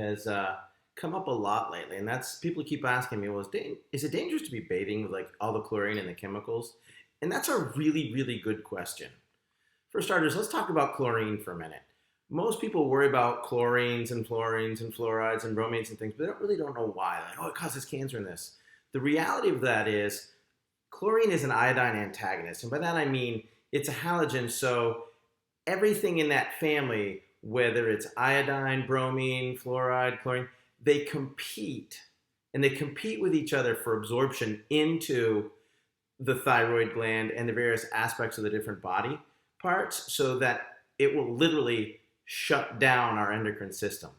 has come up a lot lately, and that's people keep asking me, well, is it dangerous to be bathing with like all the chlorine and the chemicals? And that's a really, really good question. For starters, let's talk about chlorine for a minute. Most people worry about chlorines and fluorines and fluorides and bromates and things, but they really don't know why. Like, oh, it causes cancer in this. The reality of that is chlorine is an iodine antagonist, and by that I mean it's a halogen, so everything in that family, whether it's iodine, bromine, fluoride, chlorine, they compete, and they compete with each other for absorption into the thyroid gland and the various aspects of the different body parts so that it will literally shut down our endocrine system.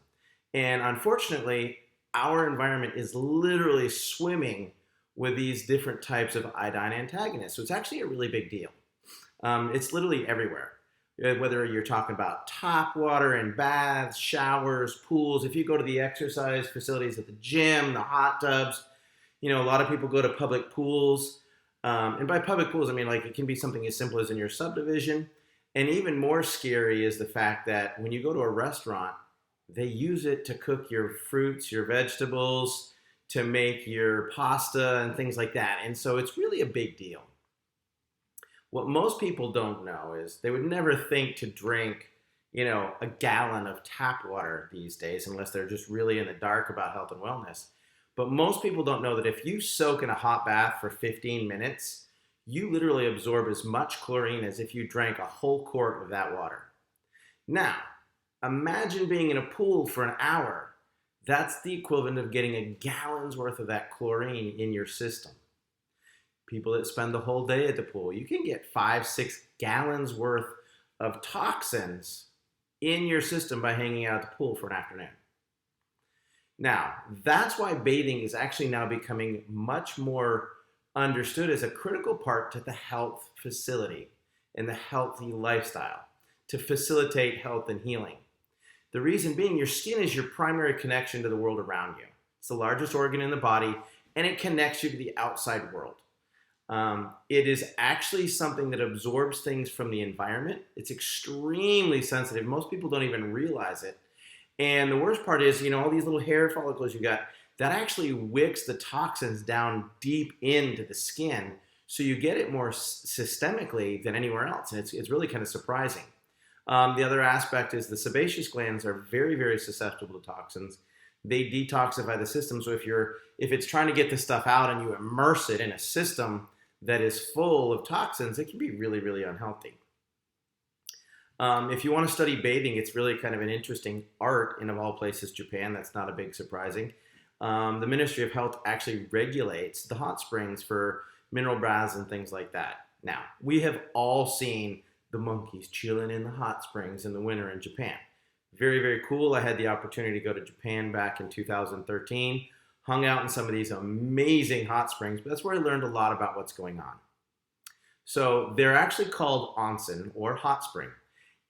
And unfortunately, our environment is literally swimming with these different types of iodine antagonists. So it's actually a really big deal. It's literally everywhere. Whether you're talking about tap water in baths, showers, pools, if you go to the exercise facilities at the gym, the hot tubs, a lot of people go to public pools. And by public pools, I mean like it can be something as simple as in your subdivision. And even more scary is the fact that when you go to a restaurant, they use it to cook your fruits, your vegetables, to make your pasta and things like that. And so it's really a big deal. What most people don't know is they would never think to drink, a gallon of tap water these days unless they're just really in the dark about health and wellness. But most people don't know that if you soak in a hot bath for 15 minutes, you literally absorb as much chlorine as if you drank a whole quart of that water. Now, imagine being in a pool for an hour. That's the equivalent of getting a gallon's worth of that chlorine in your system. People that spend the whole day at the pool, you can get 5-6 gallons worth of toxins in your system by hanging out at the pool for an afternoon. Now, that's why bathing is actually now becoming much more understood as a critical part to the health facility and the healthy lifestyle to facilitate health and healing. The reason being, your skin is your primary connection to the world around you. It's the largest organ in the body, and it connects you to the outside world. It is actually something that absorbs things from the environment. It's extremely sensitive. Most people don't even realize it. And the worst part is, all these little hair follicles you got, that actually wicks the toxins down deep into the skin. So you get it more systemically than anywhere else. And it's really kind of surprising. The other aspect is the sebaceous glands are very, very susceptible to toxins. They detoxify the system. So if it's trying to get this stuff out and you immerse it in a system that is full of toxins, it can be really, really unhealthy. If you want to study bathing, it's really kind of an interesting art in, of all places, Japan. That's not a big surprising. The Ministry of Health actually regulates the hot springs for mineral baths and things like that. Now, we have all seen the monkeys chilling in the hot springs in the winter in Japan. Very, very cool. I had the opportunity to go to Japan back in 2013, hung out in some of these amazing hot springs, but that's where I learned a lot about what's going on. So they're actually called onsen or hot spring.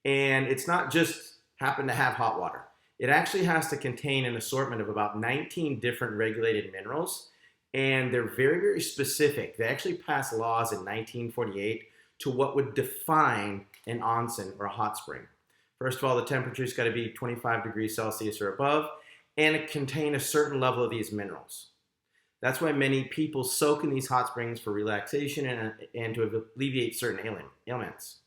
And it's not just happen to have hot water. It actually has to contain an assortment of about 19 different regulated minerals, and they're very, very specific. They actually passed laws in 1948 to what would define an onsen or a hot spring. First of all, the temperature's got to be 25 degrees Celsius or above, and it contain a certain level of these minerals. That's why many people soak in these hot springs for relaxation and to alleviate certain ailments.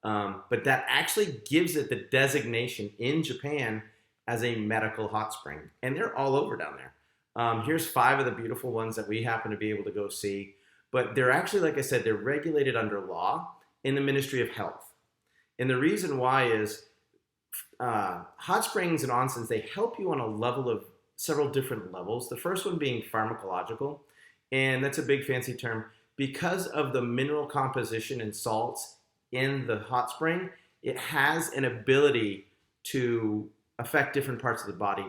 But that actually gives it the designation in Japan as a medical hot spring. And they're all over down there. Here's 5 of the beautiful ones that we happen to be able to go see. But they're actually, like I said, they're regulated under law in the Ministry of Health. And the reason why is hot springs and onsens, they help you on a level of several different levels. The first one being pharmacological. And that's a big fancy term. Because of the mineral composition and salts in the hot spring, it has an ability to affect different parts of the body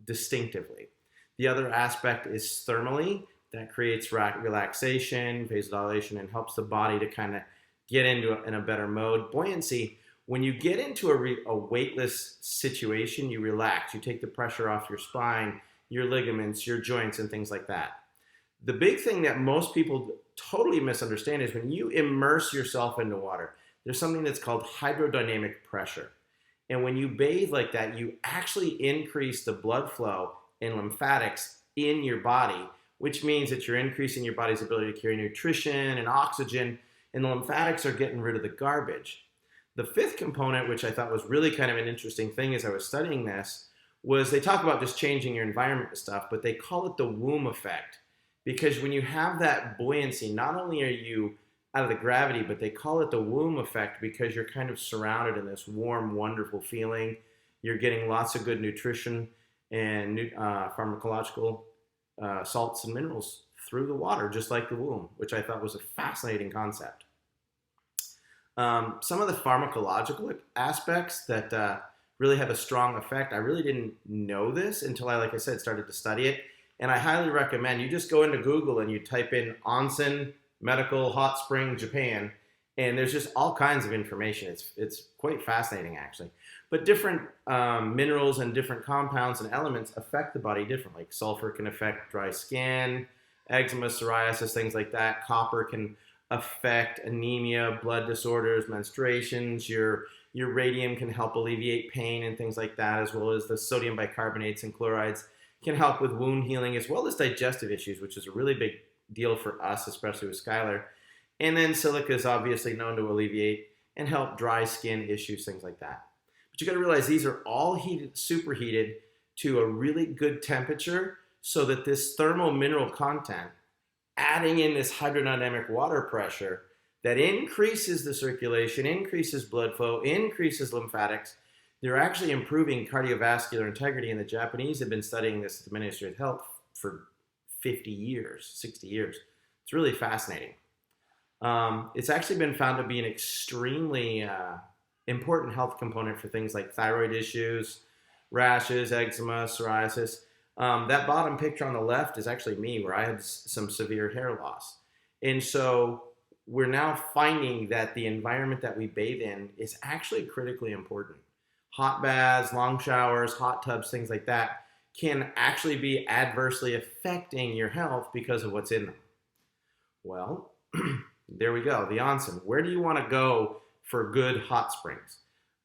distinctively. The other aspect is thermally. That creates relaxation, vasodilation, and helps the body to kind of get in a better mode. Buoyancy, when you get into a weightless situation, you relax. You take the pressure off your spine, your ligaments, your joints, and things like that. The big thing that most people totally misunderstand is when you immerse yourself into water, there's something that's called hydrodynamic pressure. And when you bathe like that, you actually increase the blood flow and lymphatics in your body, which means that you're increasing your body's ability to carry nutrition and oxygen, and the lymphatics are getting rid of the garbage. The fifth component, which I thought was really kind of an interesting thing as I was studying this, was they talk about just changing your environment and stuff, but they call it the womb effect. Because when you have that buoyancy, not only are you out of the gravity, but they call it the womb effect because you're kind of surrounded in this warm, wonderful feeling. You're getting lots of good nutrition and pharmacological salts and minerals through the water, just like the womb, which I thought was a fascinating concept. Some of the pharmacological aspects that really have a strong effect, I really didn't know this until I, like I said, started to study it. And I highly recommend you just go into Google and you type in onsen medical hot spring Japan, and there's just all kinds of information. It's quite fascinating, actually. But different minerals and different compounds and elements affect the body differently. Like sulfur can affect dry skin, eczema, psoriasis, things like that. Copper can affect anemia, blood disorders, menstruations. Your radium can help alleviate pain and things like that, as well as the sodium bicarbonates and chlorides can help with wound healing, as well as digestive issues, which is a really big deal for us, especially with Skylar. And then silica is obviously known to alleviate and help dry skin issues, things like that. But you got to realize these are all superheated to a really good temperature so that this thermal mineral content, adding in this hydrodynamic water pressure that increases the circulation, increases blood flow, increases lymphatics, they're actually improving cardiovascular integrity. And the Japanese have been studying this at the Ministry of Health for 50 years, 60 years. It's really fascinating. It's actually been found to be an extremely important health component for things like thyroid issues, rashes, eczema, psoriasis. That bottom picture on the left is actually me, where I had some severe hair loss. And so we're now finding that the environment that we bathe in is actually critically important. Hot baths, long showers, hot tubs, things like that can actually be adversely affecting your health because of what's in them. Well, there we go, the onsen. Where do you want to go for good hot springs?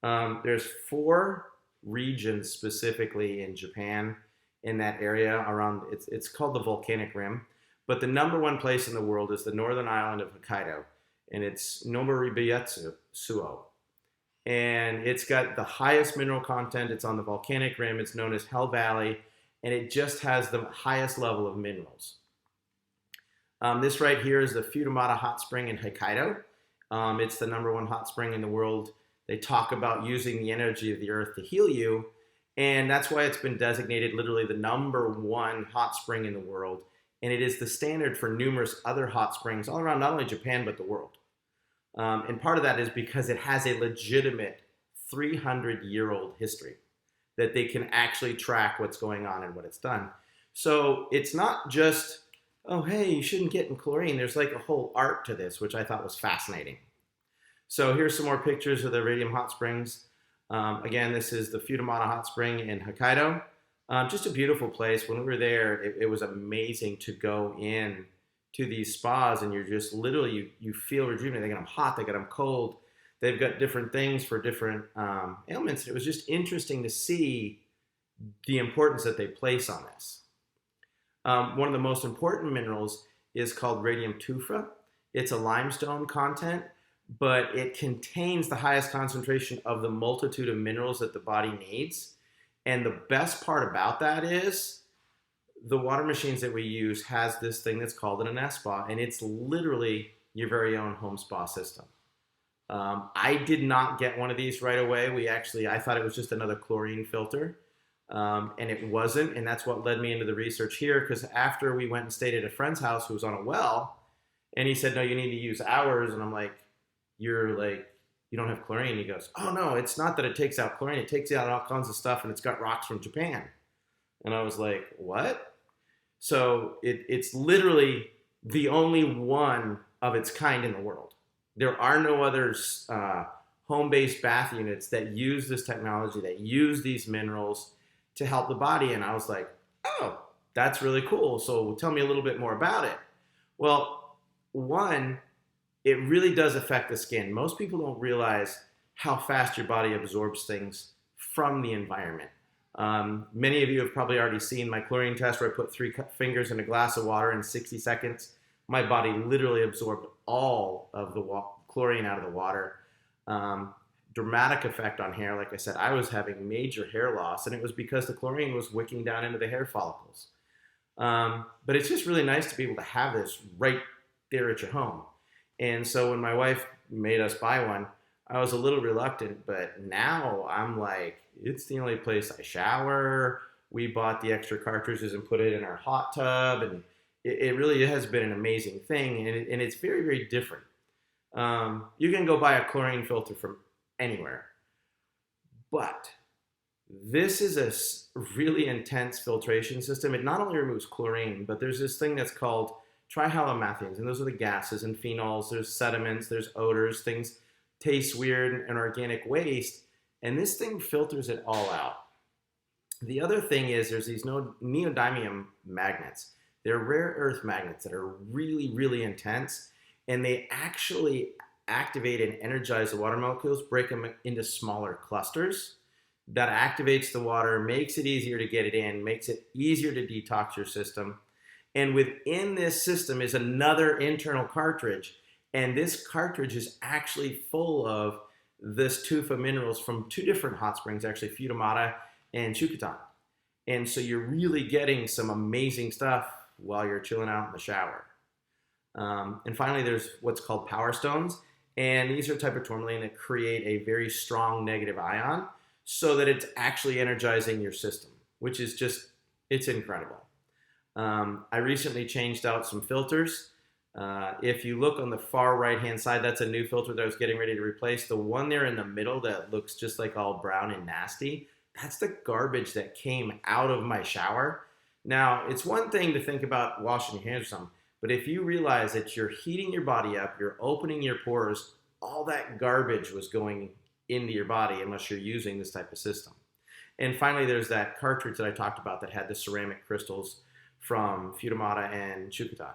There's 4 regions specifically in Japan, in that area around, it's called the volcanic rim, but the #1 place in the world is the northern island of Hokkaido, and it's Suo. And it's got the highest mineral content. It's on the volcanic rim. It's known as Hell Valley, and it just has the highest level of minerals. This right here is the Futamata Hot Spring in Hokkaido. It's the #1 hot spring in the world. They talk about using the energy of the earth to heal you, and that's why it's been designated literally the #1 hot spring in the world. And it is the standard for numerous other hot springs all around not only Japan, but the world. And part of that is because it has a legitimate 300-year-old history that they can actually track what's going on and what it's done. So it's not just, oh, hey, you shouldn't get in chlorine. There's like a whole art to this, which I thought was fascinating. So here's some more pictures of the radium hot springs. Again, this is the Futamata Hot Spring in Hokkaido. Just a beautiful place. When we were there, it was amazing to go in to these spas, and you're just literally, you feel rejuvenated. They got them hot, they got them cold. They've got different things for different ailments. It was just interesting to see the importance that they place on this. One of the most important minerals is called radium tufa. It's a limestone content, but it contains the highest concentration of the multitude of minerals that the body needs. And the best part about that is the water machines that we use has this thing that's called an Anespa, and it's literally your very own home spa system. I did not get one of these right away. I thought it was just another chlorine filter, and it wasn't, and that's what led me into the research here, because after we went and stayed at a friend's house who was on a well, and he said, no, you need to use ours, and I'm like, you don't have chlorine? He goes, oh no, it's not that it takes out chlorine, it takes out all kinds of stuff, and it's got rocks from Japan. And I was like, what? So it's literally the only one of its kind in the world. There are no other home-based bath units that use this technology, that use these minerals to help the body. And I was like, oh, that's really cool. So tell me a little bit more about it. Well, one, it really does affect the skin. Most people don't realize how fast your body absorbs things from the environment. Many of you have probably already seen my chlorine test where I put three fingers in a glass of water in 60 seconds. My body literally absorbed all of the chlorine out of the water. Dramatic effect on hair. Like I said, I was having major hair loss, and it was because the chlorine was wicking down into the hair follicles. But it's just really nice to be able to have this right there at your home. And so when my wife made us buy one, I was a little reluctant, but now I'm like, it's the only place I shower. We bought the extra cartridges and put it in our hot tub, and it really has been an amazing thing, and it's very, very different. You can go buy a chlorine filter from anywhere, but this is a really intense filtration system. It not only removes chlorine, but there's this thing that's called trihalomethanes, and those are the gases and phenols. There's sediments, there's odors, things taste weird, and organic waste, and this thing filters it all out. The other thing is there's these neodymium magnets. They're rare earth magnets that are really, really intense, and they actually activate and energize the water molecules, break them into smaller clusters. That activates the water, makes it easier to get it in, makes it easier to detox your system. And within this system is another internal cartridge. And this cartridge is actually full of this tufa minerals from two different hot springs, actually Futamata and Chukotan. And so you're really getting some amazing stuff while you're chilling out in the shower. And finally, there's what's called power stones. And these are a type of tourmaline that create a very strong negative ion so that it's actually energizing your system, which is just, it's incredible. I recently changed out some filters. If you look on the far right-hand side, that's a new filter that I was getting ready to replace. The one there in the middle that looks just like all brown and nasty, that's the garbage that came out of my shower. Now, it's one thing to think about washing your hands or something, but if you realize that you're heating your body up, you're opening your pores, all that garbage was going into your body unless you're using this type of system. And finally, there's that cartridge that I talked about that had the ceramic crystals from Futamata and Chukotan.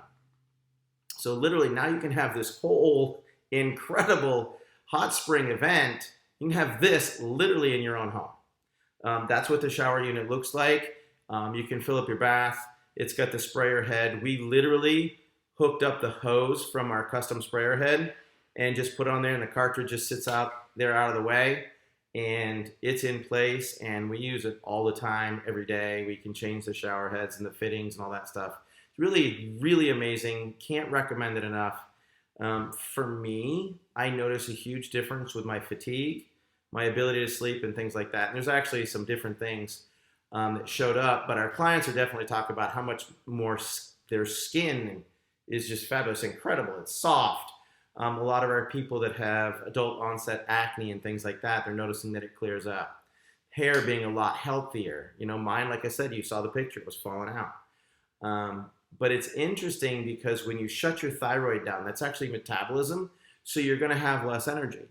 So literally now you can have this whole incredible hot spring event. You can have this literally in your own home. That's what the shower unit looks like. You can fill up your bath. It's got the sprayer head. We literally hooked up the hose from our custom sprayer head and just put it on there, and the cartridge just sits out there out of the way, and it's in place, and we use it all the time, every day. We can change the shower heads and the fittings and all that stuff. It's really, really amazing. Can't recommend it enough. For me, I notice a huge difference with my fatigue, my ability to sleep, and things like that. And there's actually some different things that showed up, but our clients are definitely talking about how much more their skin is just fabulous, incredible. It's soft. A lot of our people that have adult onset acne and things like that, they're noticing that it clears up. Hair being a lot healthier. You know, mine, like I said, you saw the picture, it was falling out. But it's interesting because when you shut your thyroid down, that's actually metabolism, so you're going to have less energy.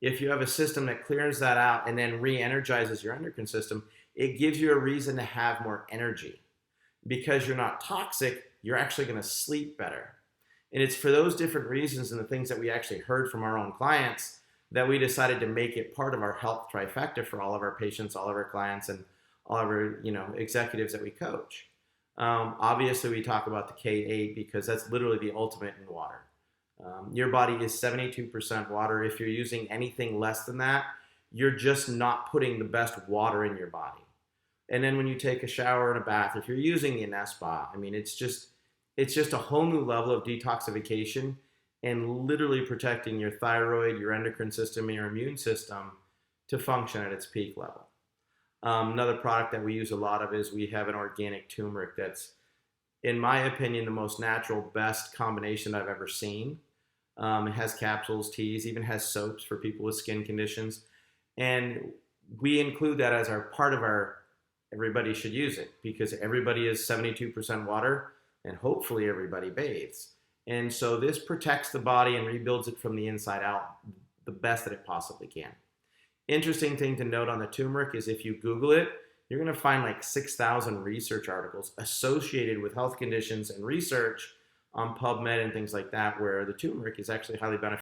If you have a system that clears that out and then re-energizes your endocrine system, it gives you a reason to have more energy. Because you're not toxic, you're actually going to sleep better. And it's for those different reasons and the things that we actually heard from our own clients that we decided to make it part of our health trifecta for all of our patients, all of our clients, and all of our executives that we coach. Obviously, we talk about the K8 because that's literally the ultimate in water. Your body is 72% water. If you're using anything less than that, you're just not putting the best water in your body. And then when you take a shower and a bath, if you're using the Anespa, I mean, it's just a whole new level of detoxification and literally protecting your thyroid, your endocrine system, and your immune system to function at its peak level. Another product that we use a lot of is we have an organic turmeric that's, in my opinion, the most natural, best combination I've ever seen. It has capsules, teas, even has soaps for people with skin conditions. And we include that as our part of our everybody should use it because everybody is 72% water and hopefully everybody bathes. And so this protects the body and rebuilds it from the inside out the best that it possibly can. Interesting thing to note on the turmeric is if you Google it, you're going to find like 6,000 research articles associated with health conditions and research on PubMed and things like that where the turmeric is actually highly beneficial.